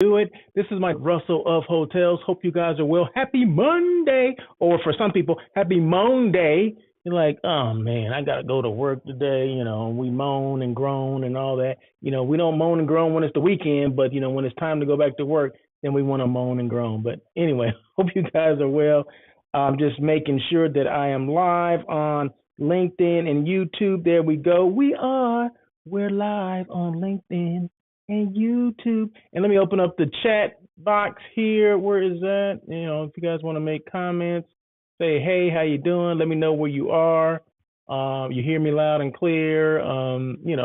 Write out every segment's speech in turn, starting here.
Do it. This is Mike Russell of Hotels. Hope you guys are well. Happy Monday, or for some people, Happy Monday. You're like, oh man, I gotta go to work today. We moan and groan and all that. We don't moan and groan when it's the weekend, but when it's time to go back to work, then we want to moan and groan. But anyway, hope you guys are well. Just making sure that I am live on LinkedIn and YouTube. There we go. We're live on LinkedIn and YouTube. And let me open up the chat box here. Where is that? If you guys want to make comments, say, hey, how you doing? Let me know where you are. You hear me loud and clear.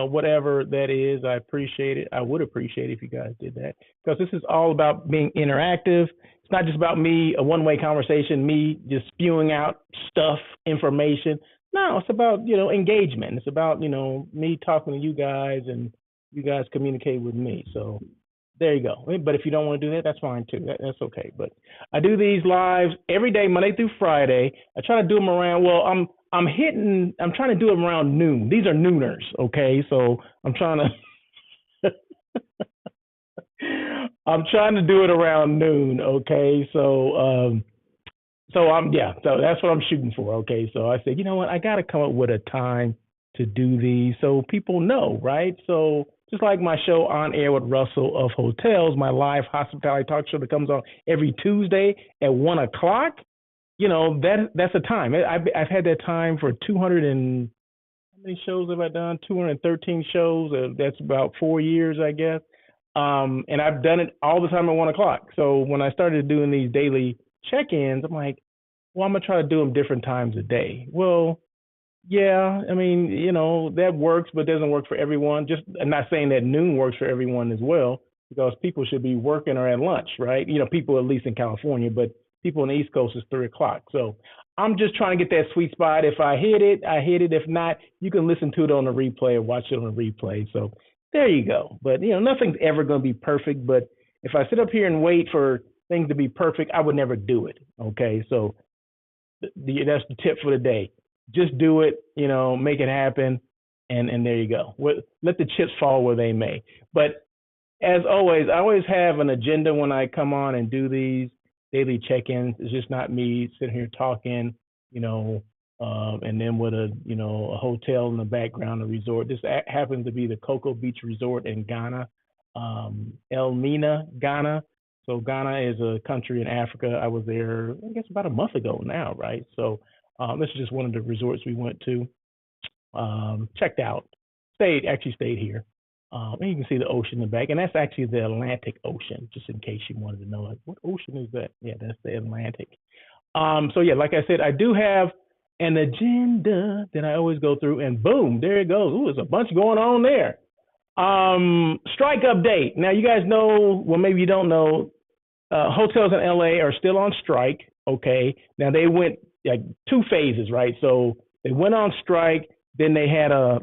Whatever that is, I appreciate it. I would appreciate it if you guys did that, because this is all about being interactive. It's not just about me, a one-way conversation, me just spewing out stuff, information. No, it's about, engagement. It's about, me talking to you guys and you guys communicate with me. So there you go. But if you don't want to do that, that's fine too. That's okay. But I do these lives every day, Monday through Friday. I try to do them around, I'm trying to do them around noon. These are nooners, okay? So I'm trying to I'm trying to do it around noon, okay? So that's what I'm shooting for. Okay. So I said, you know what? I got to come up with a time to do these so people know, right? So just like my show On Air with Russell of Hotels, my live hospitality talk show that comes on every Tuesday at 1 o'clock, that's a time. I've had that time for 200 and how many shows have I done? 213 shows. That's about 4 years, I guess. And I've done it all the time at 1 o'clock. So when I started doing these daily check-ins, I'm like, well, I'm gonna try to do them different times a day. Well, yeah, I mean, that works, but doesn't work for everyone. Just I'm not saying that noon works for everyone as well, because people should be working or at lunch, right? People at least in California, but people on the East Coast is 3 o'clock. So I'm just trying to get that sweet spot. If I hit it, I hit it. If not, you can listen to it on the replay or watch it on the replay. So there you go. But nothing's ever going to be perfect. But if I sit up here and wait for things to be perfect, I would never do it. Okay, so that's the tip for the day. Just do it, make it happen, and there you go. Let the chips fall where they may. But as always, I always have an agenda when I come on and do these daily check-ins. It's just not me sitting here talking, and then with a hotel in the background, a resort. This happens to be the Cocoa Beach Resort in Ghana, Elmina, Ghana. So Ghana is a country in Africa. I was there, I guess, about a month ago now, right? So this is just one of the resorts we went to, checked out, stayed here. And you can see the ocean in the back, and that's actually the Atlantic Ocean, just in case you wanted to know, like, what ocean is that? Yeah, that's the Atlantic. So yeah, like I said, I do have an agenda that I always go through, and boom, there it goes. Ooh, there's a bunch going on there. Strike update. Now, you guys know, well, maybe you don't know, hotels in LA are still on strike. Okay. Now, they went like two phases, right? So they went on strike, then they had a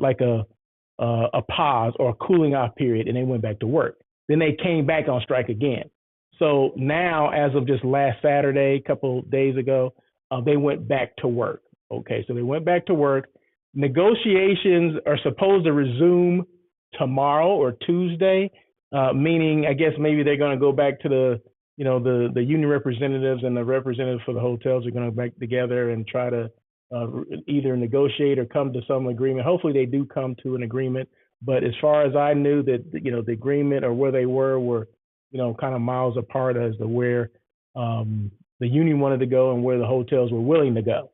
pause or a cooling off period, and they went back to work. Then they came back on strike again. So now, as of just last Saturday, a couple days ago, they went back to work. Okay. So they went back to work. Negotiations are supposed to resume tomorrow or Tuesday, meaning I guess maybe they're going to go back to the union representatives and the representatives for the hotels are going to back together and try to either negotiate or come to some agreement. Hopefully they do come to an agreement. But as far as I knew, that the agreement or where they were kind of miles apart as to where the union wanted to go and where the hotels were willing to go.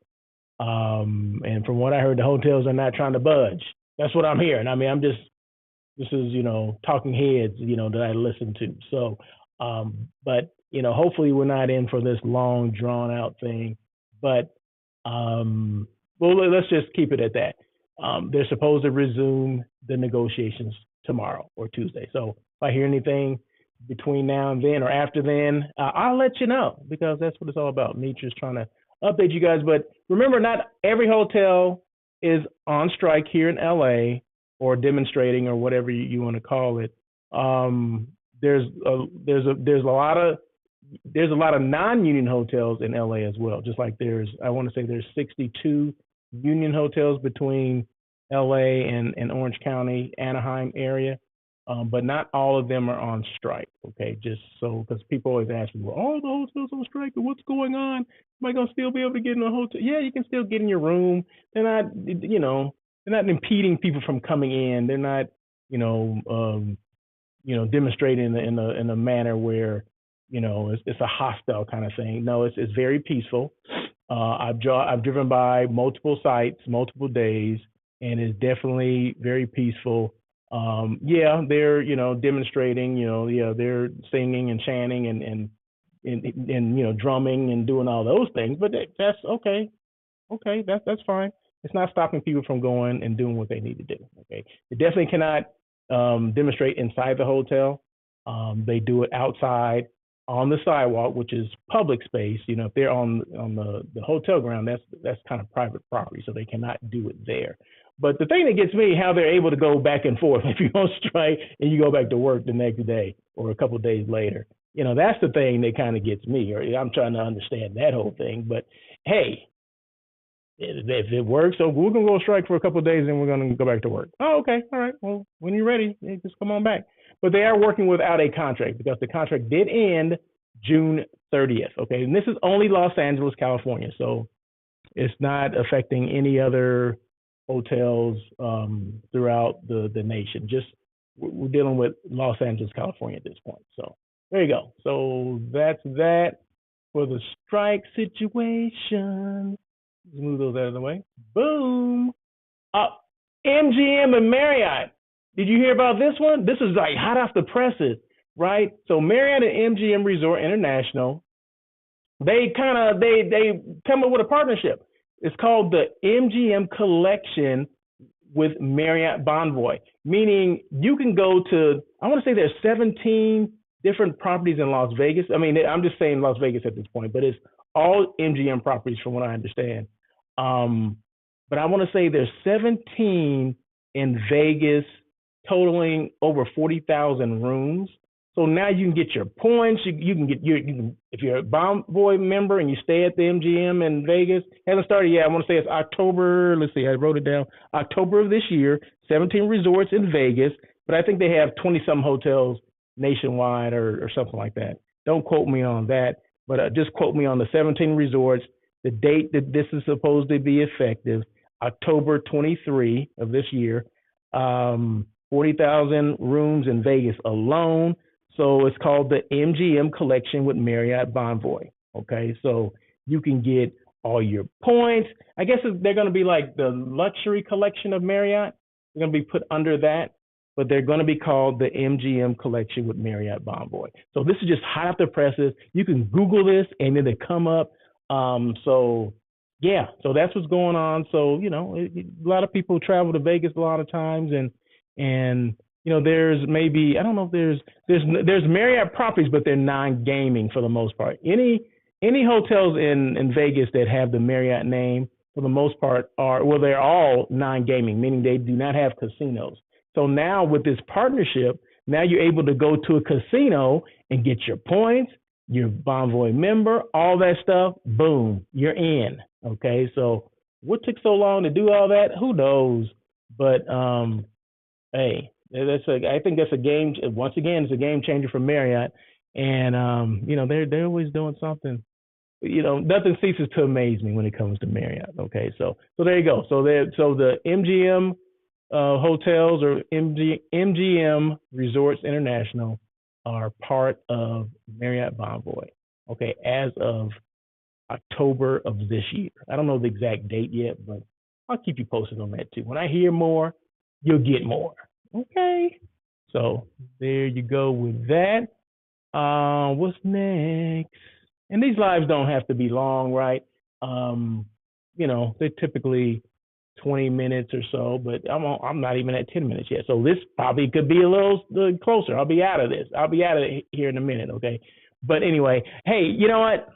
And from what I heard, the hotels are not trying to budge. That's what I'm hearing. I mean, this is, talking heads, that I listen to. So, but, hopefully we're not in for this long drawn out thing, but, well, let's just keep it at that. They're supposed to resume the negotiations tomorrow or Tuesday. So if I hear anything between now and then or after then, I'll let you know, because that's what it's all about. Me just trying to update you guys. But remember, not every hotel is on strike here in LA or demonstrating or whatever you want to call it. There's a lot of non-union hotels in LA as well. Just like I want to say there's 62 union hotels between LA and Orange County, Anaheim area. but not all of them are on strike. Okay, just so because people always ask me, well, all the hotels on strike, what's going on? Am I gonna still be able to get in a hotel? Yeah, you can still get in your room. They're not, they're not impeding people from coming in. They're not, you know, demonstrating in a manner where, it's a hostile kind of thing. No, it's very peaceful. I've driven by multiple sites, multiple days, and it's definitely very peaceful. Yeah, they're demonstrating. Yeah, they're singing and chanting and drumming and doing all those things. But that's okay. Okay, that's fine. It's not stopping people from going and doing what they need to do. Okay, they definitely cannot demonstrate inside the hotel. They do it outside on the sidewalk, which is public space. If they're on the hotel ground, that's kind of private property, so they cannot do it there. But the thing that gets me, how they're able to go back and forth if you're on strike and you go back to work the next day or a couple of days later. That's the thing that kind of gets me. Or I'm trying to understand that whole thing. But hey, if it works, so we're gonna go strike for a couple of days and we're gonna go back to work. Oh, okay, all right. Well, when you're ready, just come on back. But they are working without a contract because the contract did end June 30th. Okay, and this is only Los Angeles, California, so it's not affecting any other hotels throughout the nation. Just we're dealing with Los Angeles, California at this point. So there you go. So that's that for the strike situation. Let's move those out of the way. Boom. MGM and Marriott. Did you hear about this one? This is like hot off the presses, right? So Marriott and MGM Resort International, they come up with a partnership. It's called the MGM Collection with Marriott Bonvoy, meaning you can go to, I want to say there's 17 different properties in Las Vegas. I mean, I'm just saying Las Vegas at this point, but it's all MGM properties from what I understand. But I want to say there's 17 in Vegas, totaling over 40,000 rooms. So now you can get your points. You can if you're a Bonvoy member and you stay at the MGM in Vegas. Hasn't started yet. I want to say it's October. Let's see, I wrote it down. October of this year. 17 resorts in Vegas, but I think they have 20-some hotels nationwide or something like that. Don't quote me on that, but just quote me on the 17 resorts. The date that this is supposed to be effective, October 23 of this year. 40,000 rooms in Vegas alone. So it's called the MGM Collection with Marriott Bonvoy. Okay, so you can get all your points. I guess they're going to be like the luxury collection of Marriott. They're going to be put under that, but they're going to be called the MGM Collection with Marriott Bonvoy. So this is just hot off the presses. You can Google this and then they come up. So yeah, so that's what's going on. So, a lot of people travel to Vegas a lot of times and there's maybe, I don't know if there's Marriott properties, but they're non-gaming for the most part. Any hotels in Vegas that have the Marriott name for the most part they're all non-gaming, meaning they do not have casinos. So now with this partnership, now you're able to go to a casino and get your points, your Bonvoy member, all that stuff, boom, you're in. Okay, so what took so long to do all that? Who knows? But hey, I think that's a game. Once again, it's a game changer for Marriott, and they're always doing something. Nothing ceases to amaze me when it comes to Marriott. Okay, so there you go. So the MGM hotels or MGM Resorts International are part of Marriott Bonvoy. Okay, as of October of this year. I don't know the exact date yet, but I'll keep you posted on that too. When I hear more, you'll get more. Okay. So there you go with that. What's next? And these lives don't have to be long, right? They're typically 20 minutes or so, but I'm not even at 10 minutes yet. So this probably could be a little closer. I'll be out of this. I'll be out of it here in a minute, okay? But anyway, hey, you know what?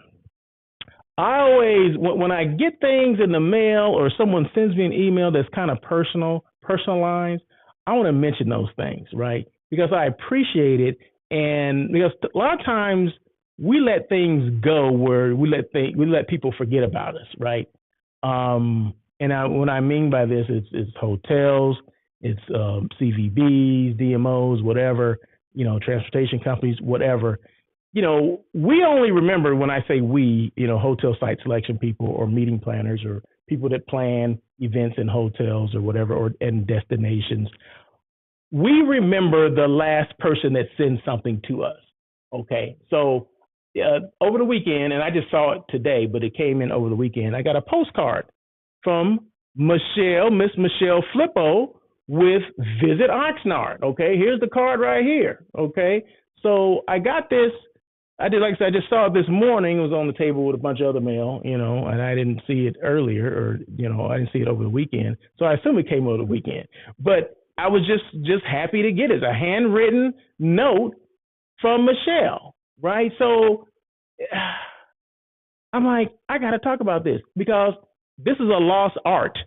I always, when I get things in the mail or someone sends me an email that's kind of personalized, I want to mention those things, right? Because I appreciate it. And because a lot of times we let things go where we let people forget about us, right? And what I mean by this is hotels, it's CVBs, DMOs, whatever, transportation companies, whatever. We only remember when I say we, hotel site selection people or meeting planners or people that plan events in hotels or whatever, or and destinations. We remember the last person that sends something to us. Okay, so over the weekend, and I just saw it today, but it came in over the weekend. I got a postcard from Miss Michelle Flippo with Visit Oxnard. Okay, here's the card right here. Okay, so I got this. Like I said, I just saw it this morning. It was on the table with a bunch of other mail, and I didn't see it earlier, or I didn't see it over the weekend. So I assume it came over the weekend. But I was just happy to get it. It's a handwritten note from Michelle, right? So I'm like, I got to talk about this because this is a lost art.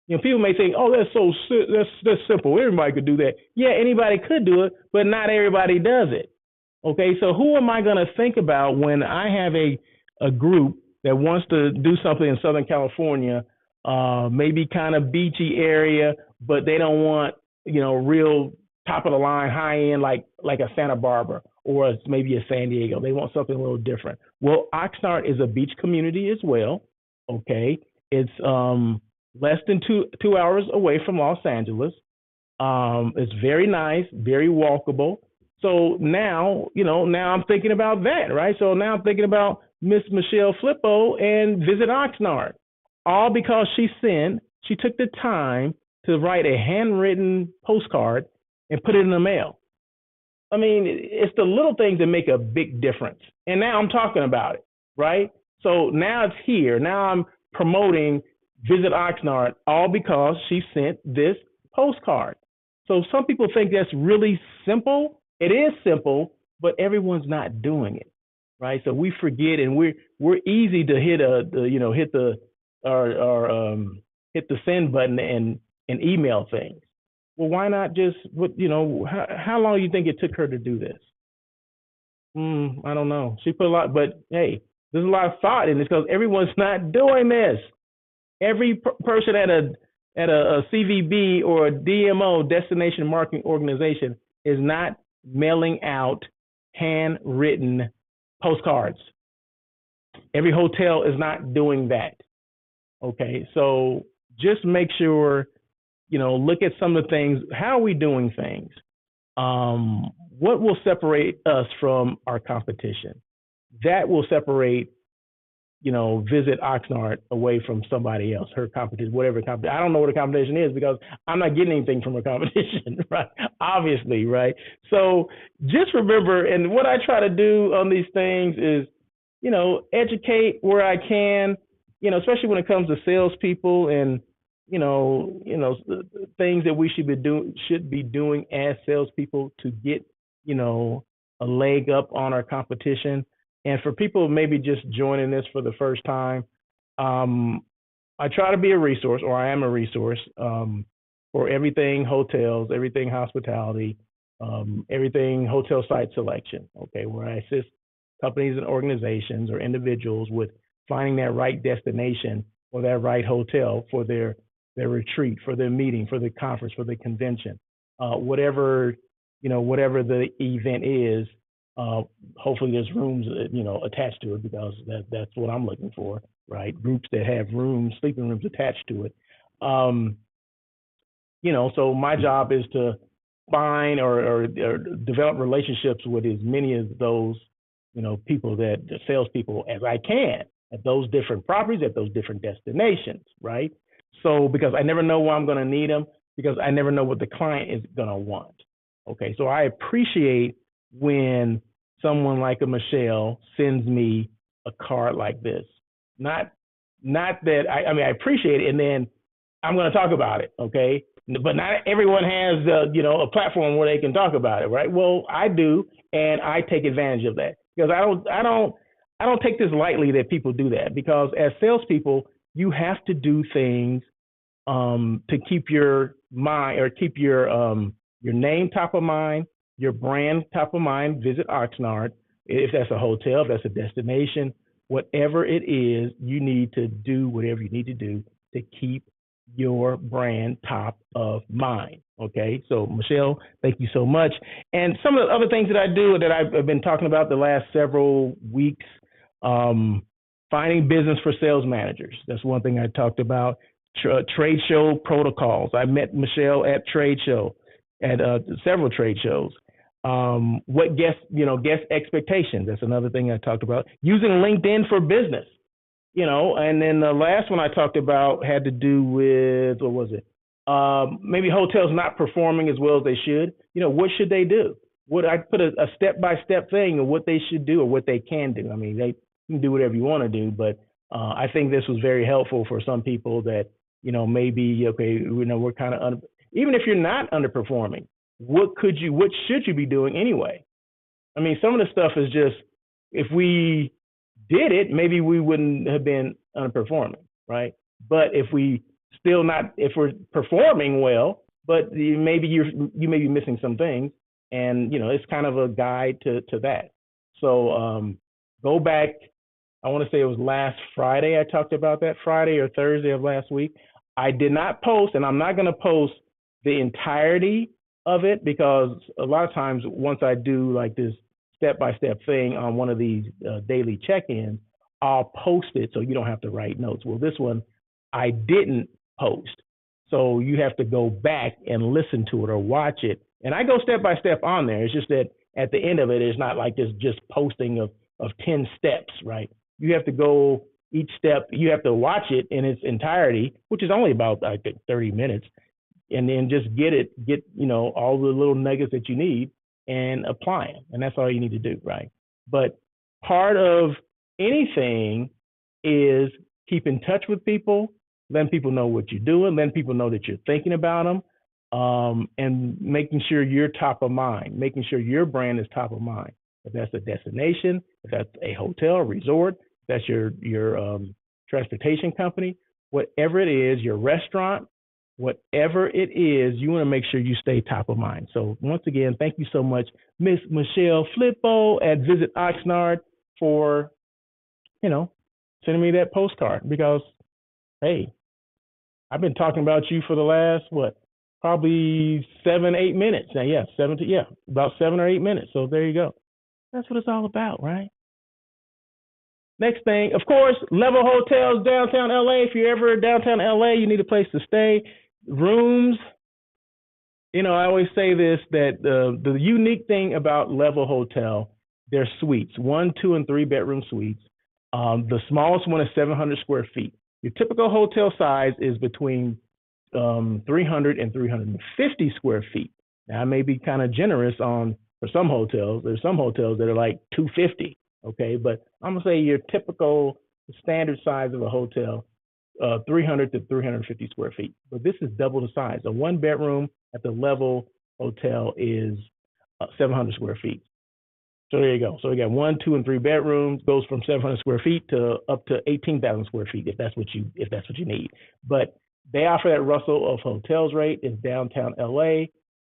People may think, oh, that's simple. Everybody could do that. Yeah, anybody could do it, but not everybody does it. Okay, so who am I going to think about when I have a group that wants to do something in Southern California, maybe kind of beachy area, but they don't want, real top of the line, high end, like a Santa Barbara or maybe a San Diego. They want something a little different. Well, Oxnard is a beach community as well. Okay, it's less than two hours away from Los Angeles. It's very nice, very walkable. So now, now I'm thinking about that, right? So now I'm thinking about Miss Michelle Flippo and Visit Oxnard, all because she took the time to write a handwritten postcard and put it in the mail. I mean, it's the little things that make a big difference. And now I'm talking about it, right? So now it's here. Now I'm promoting Visit Oxnard, all because she sent this postcard. So some people think that's really simple. It is simple, but everyone's not doing it, right? So we forget, and we're easy to hit hit the send button and email things. Well, why not just how long do you think it took her to do this? I don't know. She put a lot, but hey, there's a lot of thought in this because everyone's not doing this. Every person at a CVB or a DMO, destination marketing organization, is not mailing out handwritten postcards. Every hotel is not doing that. Okay, so just make sure, look at some of the things. How are we doing things? What will separate us from our competition? That will separate, Visit Oxnard away from somebody else, her competition, whatever competition. I don't know what a competition is because I'm not getting anything from a competition, right? Obviously, right? So just remember, and what I try to do on these things is, educate where I can, especially when it comes to salespeople and, things that we should be doing as salespeople to get, a leg up on our competition. And for people maybe just joining this for the first time, I try to be a resource, or I am a resource for everything hotels, everything hospitality, everything hotel site selection, okay, where I assist companies and organizations or individuals with finding that right destination or that right hotel for their retreat, for their meeting, for the conference, for the convention, whatever the event is. Hopefully there's rooms, attached to it because that's what I'm looking for, right? Groups that have sleeping rooms attached to it. So my job is to find or develop relationships with as many of those, the salespeople as I can at those different properties, at those different destinations, right? So because I never know where I'm going to need them, because I never know what the client is going to want. Okay, so I appreciate when someone like a Michelle sends me a card like this. Not that I appreciate it, and then I'm going to talk about it, okay? But not everyone has a platform where they can talk about it, right? Well, I do, and I take advantage of that because I don't take this lightly that people do that, because as salespeople, you have to do things to keep your mind, or keep your name top of mind, your brand top of mind. Visit Oxnard. If that's a hotel, if that's a destination, whatever it is, you need to do whatever you need to do to keep your brand top of mind. Okay, so Michelle, thank you so much. And some of the other things that I do that I've been talking about the last several weeks, um, finding business for sales managers. That's one thing I talked about. Trade show protocols. I met Michelle at trade show, at several trade shows. What guest expectations. That's another thing I talked about. Using LinkedIn for business. And then the last one I talked about had to do with, what was it? Maybe hotels not performing as well as they should. What should they do? What I put a step-by-step thing of what they should do or what they can do. I mean, they can do whatever you want to do, but I think this was very helpful for some people that, maybe, okay, we're kind of, even if you're not underperforming, what should you be doing anyway? I mean, some of the stuff is just, if we did it, maybe we wouldn't have been underperforming, right? But if we're performing well, but you may be missing some things, and it's kind of a guide to that. So go back. I want to say it was last Friday I talked about that, Friday or Thursday of last week. I did not post, and I'm not going to post the entirety of it, because a lot of times once I do like this step-by-step thing on one of these daily check-ins, I'll post it so you don't have to write notes. Well, this one I didn't post. So you have to go back and listen to it or watch it. And I go step-by-step on there. It's just that at the end of it, it's not like this just posting of 10 steps, right? You have to go each step. You have to watch it in its entirety, which is only about, I think, 30 minutes. And then just get all the little nuggets that you need and apply them. And that's all you need to do, right? But part of anything is keep in touch with people, letting people know what you're doing, letting people know that you're thinking about them, and making sure you're top of mind, making sure your brand is top of mind. If that's a destination, if that's a hotel, resort, if that's your transportation company, whatever it is, your restaurant, whatever it is, you want to make sure you stay top of mind. So once again, thank you so much, Miss Michelle Flippo at Visit Oxnard, for, sending me that postcard, because, hey, I've been talking about you for the last, probably 7-8 minutes. Now, about 7 or 8 minutes. So there you go. That's what it's all about, right? Next thing, of course, Level Hotels, downtown LA. If you're ever downtown LA, you need a place to stay. Rooms. I always say this, that the unique thing about Level Hotel, they're suites, 1, 2, and 3 bedroom suites. The smallest one is 700 square feet. Your typical hotel size is between 300 and 350 square feet. Now, I may be kind of generous for some hotels. There's some hotels that are like 250. Okay, but I'm gonna say your typical standard size of a hotel, 300 to 350 square feet. But this is double the size. A 1 bedroom at the Level Hotel is 700 square feet. So there you go. So we got 1, 2, and 3 bedrooms. Goes from 700 square feet to up to 18,000 square feet if that's what you need. But they offer that Russell of Hotels rate in downtown LA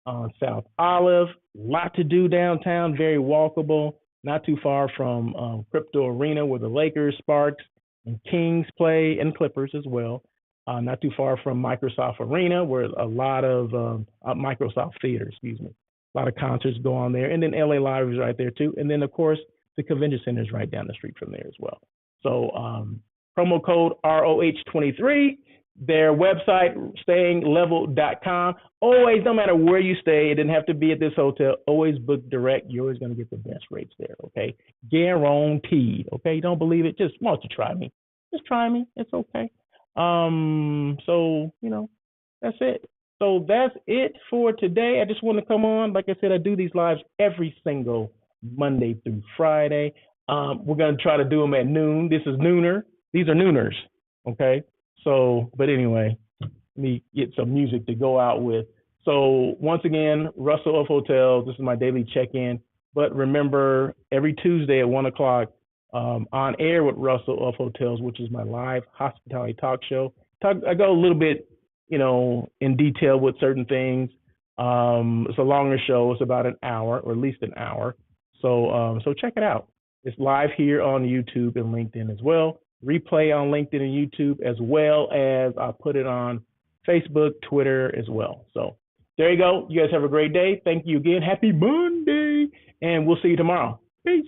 on South Olive. Lot to do downtown. Very walkable. Not too far from Crypto Arena, where the Lakers, Sparks, and Kings play, and Clippers as well. Not too far from Microsoft Arena, where a lot of Microsoft Theater, a lot of concerts go on there. And then LA Live is right there too. And then, of course, the convention center is right down the street from there as well. So promo code ROH23. Their website, stayinglevel.com. Always, no matter where you stay, it didn't have to be at this hotel. Always book direct. You're always going to get the best rates there, okay? Guaranteed, okay? Don't believe it? Just why don't you try me? Just try me. It's okay. So, that's it. So that's it for today. I just want to come on. Like I said, I do these lives every single Monday through Friday. We're going to try to do them at noon. This is nooner. These are nooners, okay? So, but anyway, let me get some music to go out with. So once again, Russell of Hotels, this is my daily check-in. But remember, every Tuesday at 1 o'clock, on air with Russell of Hotels, which is my live hospitality talk show. I go a little bit, in detail with certain things. It's a longer show. It's about an hour, or at least an hour. So check it out. It's live here on YouTube and LinkedIn as well. Replay on LinkedIn and YouTube, as well as I'll put it on Facebook, Twitter as well. So There you go. You guys have a great day. Thank you again. Happy Monday. And we'll see you tomorrow. Peace.